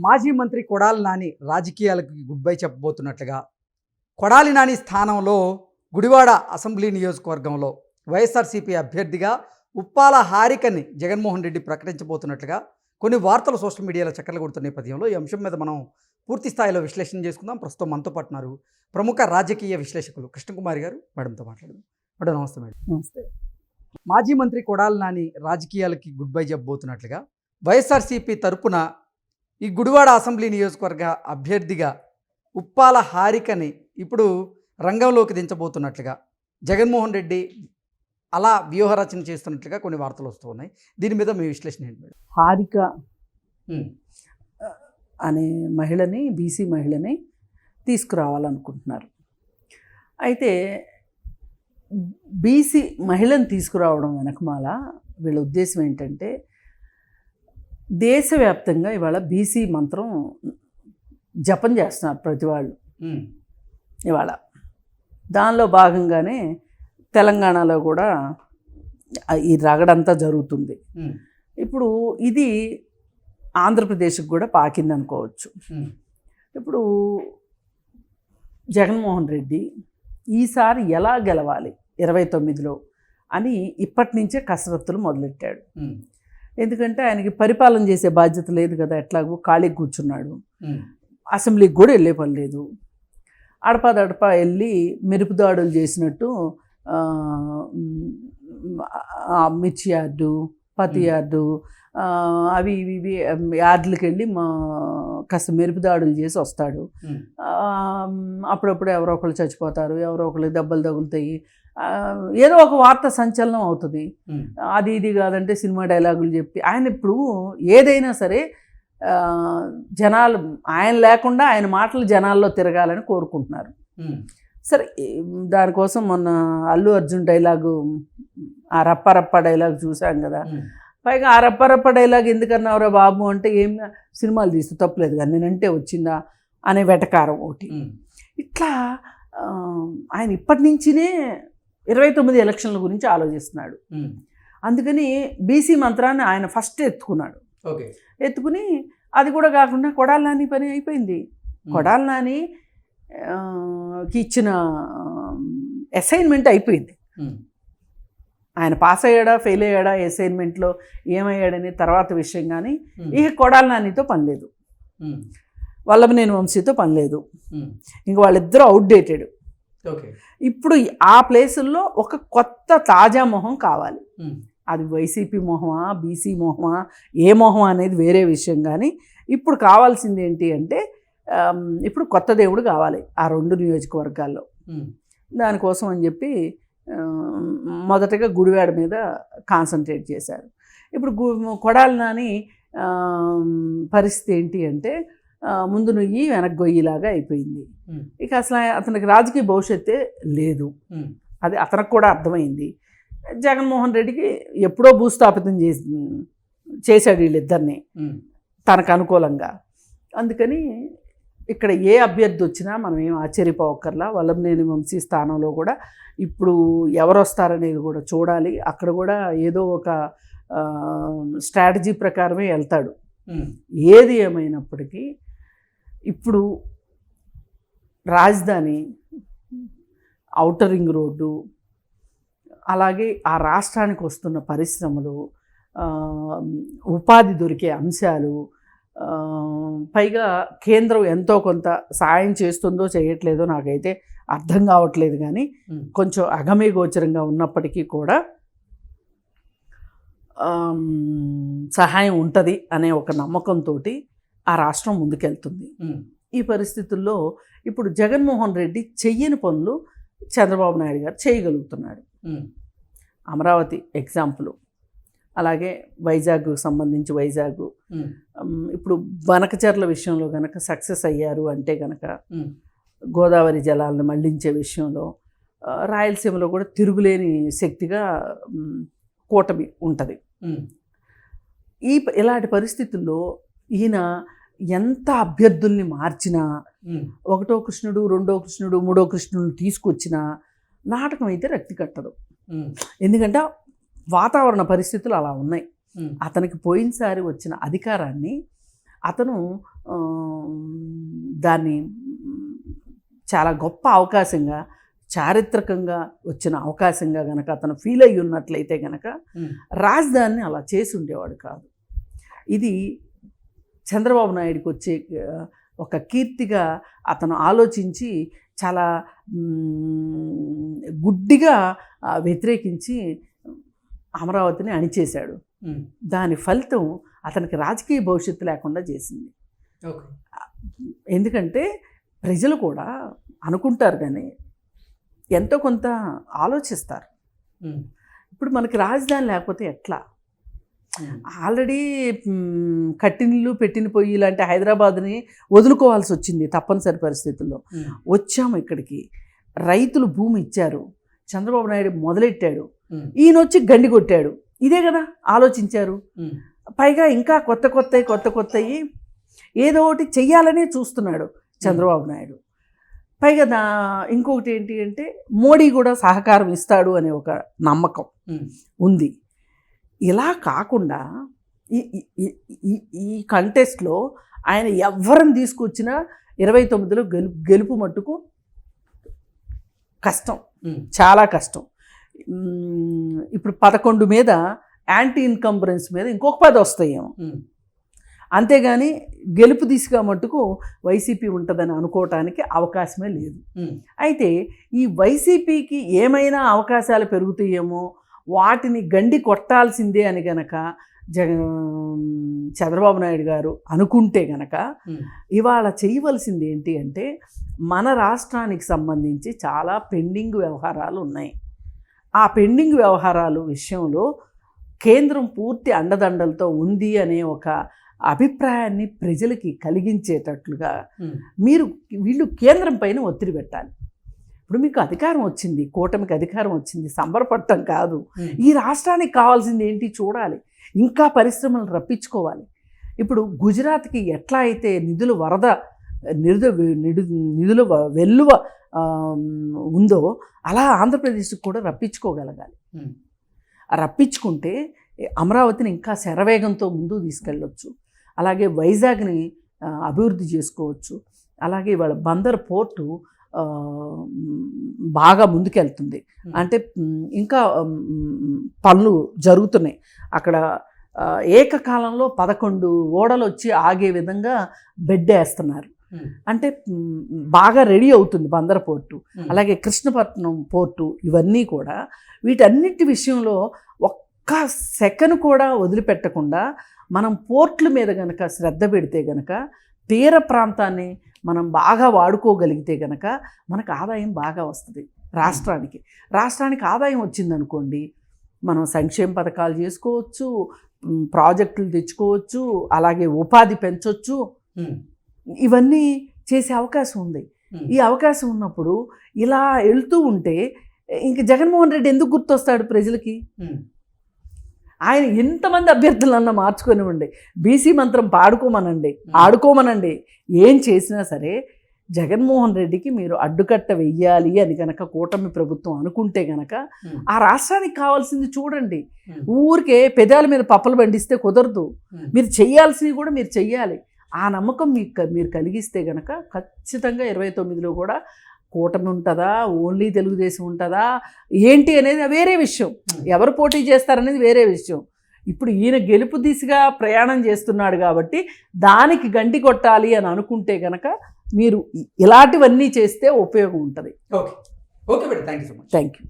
మాజీ మంత్రి కొడాలి నాని రాజకీయాలకు గుడ్ బై చెప్పబోతున్నట్లుగా కొడాలి నాని స్థానంలో గుడివాడ అసెంబ్లీ నియోజకవర్గంలో వైఎస్ఆర్సీపీ అభ్యర్థిగా ఉప్పాల హారికని జగన్మోహన్ రెడ్డి ప్రకటించబోతున్నట్లుగా కొన్ని వార్తలు సోషల్ మీడియాలో చక్కర్లు కొడుతున్న నేపథ్యంలో ఈ అంశం మీద మనం పూర్తి స్థాయిలో విశ్లేషణ చేసుకుందాం. ప్రస్తుతం మనతో పాటున్నారు ప్రముఖ రాజకీయ విశ్లేషకులు కృష్ణకుమారి గారు. మేడంతో మాట్లాడదాం. మేడం నమస్తే. మేడం నమస్తే. మాజీ మంత్రి కొడాలి నాని రాజకీయాలకి గుడ్ బై చెప్పబోతున్నట్లుగా వైఎస్ఆర్సీపీ తరపున ఈ గుడివాడ అసెంబ్లీ నియోజకవర్గ అభ్యర్థిగా ఉప్పాల హారికని ఇప్పుడు రంగంలోకి దించబోతున్నట్లుగా జగన్మోహన్ రెడ్డి అలా వ్యూహరచన చేస్తున్నట్లుగా కొన్ని వార్తలు వస్తూ ఉన్నాయి. దీని మీద మీ విశ్లేషణ ఏంటి మేడం? హారిక అనే మహిళని, బీసీ మహిళని తీసుకురావాలనుకుంటున్నారు. అయితే బీసీ మహిళను తీసుకురావడం వెనకమాల వీళ్ళ ఉద్దేశం ఏంటంటే, దేశవ్యాప్తంగా ఇవాళ బీసీ మంత్రం జపం చేస్తున్నారు ప్రతి వాళ్ళు ఇవాళ. దానిలో భాగంగానే తెలంగాణలో కూడా ఈ రగడంతా జరుగుతుంది. ఇప్పుడు ఇది ఆంధ్రప్రదేశ్కి కూడా పాకింది అనుకోవచ్చు. ఇప్పుడు జగన్మోహన్ రెడ్డి ఈసారి ఎలా గెలవాలి 29లో అని ఇప్పటి నుంచే కసరత్తులు మొదలెట్టాడు. ఎందుకంటే ఆయనకి పరిపాలన చేసే బాధ్యత లేదు కదా, ఎట్లాగో ఖాళీ కూర్చున్నాడు. అసెంబ్లీకి కూడా వెళ్ళే పని లేదు. అడపాదడపా వెళ్ళి మెరుపుదాడులు చేసినట్టు మిర్చి యార్డు, పత్తి యార్డు, అవి ఇవి యార్డులకు వెళ్ళి కాస్త మెరుపుదాడులు చేసి వస్తాడు. అప్పుడప్పుడు ఎవరో ఒకళ్ళు చచ్చిపోతారు, ఎవరో ఒకళ్ళు దెబ్బలు తగులుతాయి, ఏదో ఒక వార్త సంచలనం అవుతుంది. అది ఇది కాదంటే సినిమా డైలాగులు చెప్పి ఆయన ఇప్పుడు ఏదైనా సరే జనాలు ఆయన లేకుండా ఆయన మాటలు జనాల్లో తిరగాలని కోరుకుంటున్నారు. సరే, దానికోసం మొన్న అల్లు అర్జున్ డైలాగు, ఆ రప్ప డైలాగ్ చూసాం కదా. పైగా ఆ రప్ప డైలాగ్ ఎందుకన్నావురా బాబు అంటే, ఏం సినిమాలు తీస్తూ తప్పలేదు కానీ నేనంటే వచ్చిందా అనే వెటకారం ఒకటి. ఇట్లా ఆయన ఇప్పటి నుంచినే 29 ఎలక్షన్ల గురించి ఆలోచిస్తున్నాడు. అందుకని బీసీ మంత్రాన్ని ఆయన ఫస్ట్ ఎత్తుకున్నాడు. ఎత్తుకుని అది కూడా కాకుండా కొడాలి నాని పని అయిపోయింది. కొడాలి నాని ఇచ్చిన అసైన్మెంట్ అయిపోయింది. ఆయన పాస్ అయ్యాడా ఫెయిల్ అయ్యాడా అసైన్మెంట్లో ఏమయ్యాడని తర్వాత విషయం. కానీ ఇక కొడాలి నానితో పని లేదు, వల్లభనేని వంశీతో పని లేదు. ఇంక వాళ్ళిద్దరూ అవుట్డేటెడ్. ఇప్పుడు ఆ ప్లేసుల్లో ఒక కొత్త తాజా మొహం కావాలి. అది వైసీపీ మొహమా, బీసీ మొహమా, ఏ మొహం అనేది వేరే విషయం. కానీ ఇప్పుడు కావాల్సింది ఏంటి అంటే, ఇప్పుడు కొత్త దేవుడు కావాలి ఆ 2 నియోజకవర్గాల్లో. దానికోసం అని చెప్పి మొదటగా గుడివాడ మీద కాన్సన్ట్రేట్ చేశారు. ఇప్పుడు కొడాలి నాని పరిస్థితి ఏంటి అంటే, ముందు నుయ్యి వెనక్కి గొయ్యిలాగా అయిపోయింది. ఇక అసలు అతనికి రాజకీయ భవిష్యత్తే లేదు, అది అతనికి కూడా అర్థమైంది. జగన్మోహన్ రెడ్డికి ఎప్పుడో భూస్థాపితం చేశాడు వీళ్ళిద్దరిని తనకు అనుకూలంగా. అందుకని ఇక్కడ ఏ అభ్యర్థి వచ్చినా మనం ఏం ఆశ్చర్యపోవక్కర్లా. వల్లభనేని వంశీ స్థానంలో కూడా ఇప్పుడు ఎవరు వస్తారనేది కూడా చూడాలి. అక్కడ కూడా ఏదో ఒక స్ట్రాటజీ ప్రకారమే వెళ్తాడు. ఏది ఏమైనప్పటికీ ఇప్పుడు రాజధాని, ఔటర్ రింగ్ రోడ్డు, అలాగే ఆ రాష్ట్రానికి వస్తున్న పరిశ్రమలు, ఉపాధి దొరికే అంశాలు, పైగా కేంద్రం ఎంతో కొంత సాయం చేస్తుందో చేయట్లేదో నాకైతే అర్థం కావట్లేదు. కానీ కొంచెం అగమ్యగోచరంగా ఉన్నప్పటికీ కూడా సహాయం ఉంటుంది అనే ఒక నమ్మకంతో ఆ రాష్ట్రం ముందుకెళ్తుంది. ఈ పరిస్థితుల్లో ఇప్పుడు జగన్మోహన్ రెడ్డి చెయ్యని పనులు చంద్రబాబు నాయుడు గారు చేయగలుగుతున్నాడు. అమరావతి ఎగ్జాంపుల్, అలాగే వైజాగ్ సంబంధించి వైజాగ్ ఇప్పుడు బనకచర్ల విషయంలో కనుక సక్సెస్ అయ్యారు అంటే కనుక గోదావరి జలాలను మళ్లించే విషయంలో రాయలసీమలో కూడా తిరుగులేని శక్తిగా కూటమి ఉంటుంది. ఇలాంటి పరిస్థితుల్లో ఈయన ఎంత అభ్యర్థుల్ని మార్చినా, 1వ కృష్ణుడు 2వ కృష్ణుడు 3వ కృష్ణుడు తీసుకొచ్చినా నాటకం అయితే రక్తి కట్టదు. ఎందుకంటే వాతావరణ పరిస్థితులు అలా ఉన్నాయి. అతనికి పోయినసారి వచ్చిన అధికారాన్ని అతను దాన్ని చాలా గొప్ప అవకాశంగా, చారిత్రకంగా వచ్చిన అవకాశంగా గనక అతను ఫీల్ అయ్యి ఉన్నట్లయితే గనక రాజధానిని అలా చేసి ఉండేవాడు కాదు. ఇది చంద్రబాబు నాయుడికి వచ్చే ఒక కీర్తిగా అతను ఆలోచించి చాలా గుడ్డిగా వ్యతిరేకించి అమరావతిని అణిచేశాడు. దాని ఫలితం అతనికి రాజకీయ భవిష్యత్తు లేకుండా చేసింది. ఎందుకంటే ప్రజలు కూడా అనుకుంటారు కానీ ఎంతో కొంత ఆలోచిస్తారు. ఇప్పుడు మనకి రాజధాని లేకపోతే ఎట్లా? ఆల్రెడీ కట్టినిల్లు పెట్టిన పొయ్యి లాంటి హైదరాబాద్ని వదులుకోవాల్సి వచ్చింది తప్పనిసరి పరిస్థితుల్లో. వచ్చాము ఇక్కడికి, రైతులు భూమి ఇచ్చారు, చంద్రబాబు నాయుడు మొదలెట్టాడు, ఈయన వచ్చి గండి కొట్టాడు. ఇదే కదా ఆలోచించారు. పైగా ఇంకా కొత్తవి ఏదో ఒకటి చెయ్యాలనే చూస్తున్నాడు చంద్రబాబు నాయుడు. పైగా ఇంకొకటి ఏంటి అంటే మోడీ కూడా సహకారం ఇస్తాడు అనే ఒక నమ్మకం ఉంది. ఇలా కాకుండా ఈ కంటెస్ట్లో ఆయన ఎవరిని తీసుకొచ్చినా 29లో గెలుపు మట్టుకు కష్టం, చాలా కష్టం. ఇప్పుడు 11 మీద యాంటీ ఇన్కంబరెన్స్ మీద ఇంకొక 10 వస్తాయేమో. అంతేగాని గెలుపు దిశగా మట్టుకు వైసీపీ ఉంటుందని అనుకోవటానికి అవకాశమే లేదు. అయితే ఈ వైసీపీకి ఏమైనా అవకాశాలు పెరుగుతాయేమో, వాటిని గండి కొట్టాల్సిందే అని గనక చంద్రబాబు నాయుడు గారు అనుకుంటే గనక ఇవాళ చేయవలసింది ఏంటి అంటే మన రాష్ట్రానికి సంబంధించి చాలా పెండింగ్ వ్యవహారాలు ఉన్నాయి. ఆ పెండింగ్ వ్యవహారాలు విషయంలో కేంద్రం పూర్తి అండదండలతో ఉంది అనే ఒక అభిప్రాయాన్ని ప్రజలకి కలిగించేటట్లుగా వీళ్ళు కేంద్రం పైన ఒత్తిడి పెట్టాలి. ఇప్పుడు మీకు అధికారం వచ్చింది, కూటమికి అధికారం వచ్చింది, సంబరపడటం కాదు. ఈ రాష్ట్రానికి కావాల్సింది ఏంటి చూడాలి, ఇంకా పరిశ్రమలు రప్పించుకోవాలి. ఇప్పుడు గుజరాత్కి ఎట్లా అయితే నిధుల వెల్లువ ఉందో అలా ఆంధ్రప్రదేశ్కి కూడా రప్పించుకోగలగాలి. రప్పించుకుంటే అమరావతిని ఇంకా శరవేగంతో ముందుకు తీసుకెళ్ళొచ్చు. అలాగే వైజాగ్ని అభివృద్ధి చేసుకోవచ్చు. అలాగే ఇవాళ బందర్ పోర్టు బాగా ముందుకెళ్తుంది. అంటే ఇంకా పనులు జరుగుతున్నాయి అక్కడ. ఏకకాలంలో 11 ఓడలు వచ్చి ఆగే విధంగా బెడ్ వేస్తున్నారు. అంటే బాగా రెడీ అవుతుంది బందర్ పోర్టు. అలాగే కృష్ణపట్నం పోర్టు, ఇవన్నీ కూడా వీటన్నిటి విషయంలో ఒక్క సెకండ్ కూడా వదిలిపెట్టకుండా మనం పోర్ట్ల మీద గనక శ్రద్ధ పెడితే గనక, తీర ప్రాంతాన్ని మనం బాగా వాడుకోగలిగితే గనక మనకు ఆదాయం బాగా వస్తుంది. రాష్ట్రానికి ఆదాయం వచ్చిందనుకోండి, మనం సంక్షేమ పథకాలు చేసుకోవచ్చు, ప్రాజెక్టులు తెచ్చుకోవచ్చు, అలాగే ఉపాధి పెంచవచ్చు. ఇవన్నీ చేసే అవకాశం ఉంది. ఈ అవకాశం ఉన్నప్పుడు ఇలా వెళ్తూ ఉంటే ఇంక జగన్మోహన్ రెడ్డి ఎందుకు గుర్తొస్తాడు ప్రజలకి? ఆయన ఎంతమంది అభ్యర్థులన్నా మార్చుకొనివ్వండి, బీసీ మంత్రం పాడుకోమనండి, ఆడుకోమనండి, ఏం చేసినా సరే జగన్మోహన్ రెడ్డికి మీరు అడ్డుకట్ట వెయ్యాలి అని కనుక కూటమి ప్రభుత్వం అనుకుంటే గనక ఆ రాష్ట్రానికి కావాల్సింది చూడండి. ఊరికే పెదాల మీద పప్పలు పండిస్తే కుదరదు. మీరు చెయ్యాల్సినవి కూడా మీరు చెయ్యాలి. ఆ నమ్మకం మీరు కలిగిస్తే గనక ఖచ్చితంగా 29లో కూడా కూటమి ఉంటుందా, ఓన్లీ తెలుగుదేశం ఉంటుందా ఏంటి అనేది వేరే విషయం. ఎవరు పోటీ చేస్తారనేది వేరే విషయం. ఇప్పుడు ఈయన గెలుపు దిశగా ప్రయాణం చేస్తున్నాడు కాబట్టి దానికి గండి కొట్టాలి అని అనుకుంటే గనక మీరు ఇలాంటివన్నీ చేస్తే ఉపయోగం ఉంటుంది. Okay madam, thank you so much. Thank you.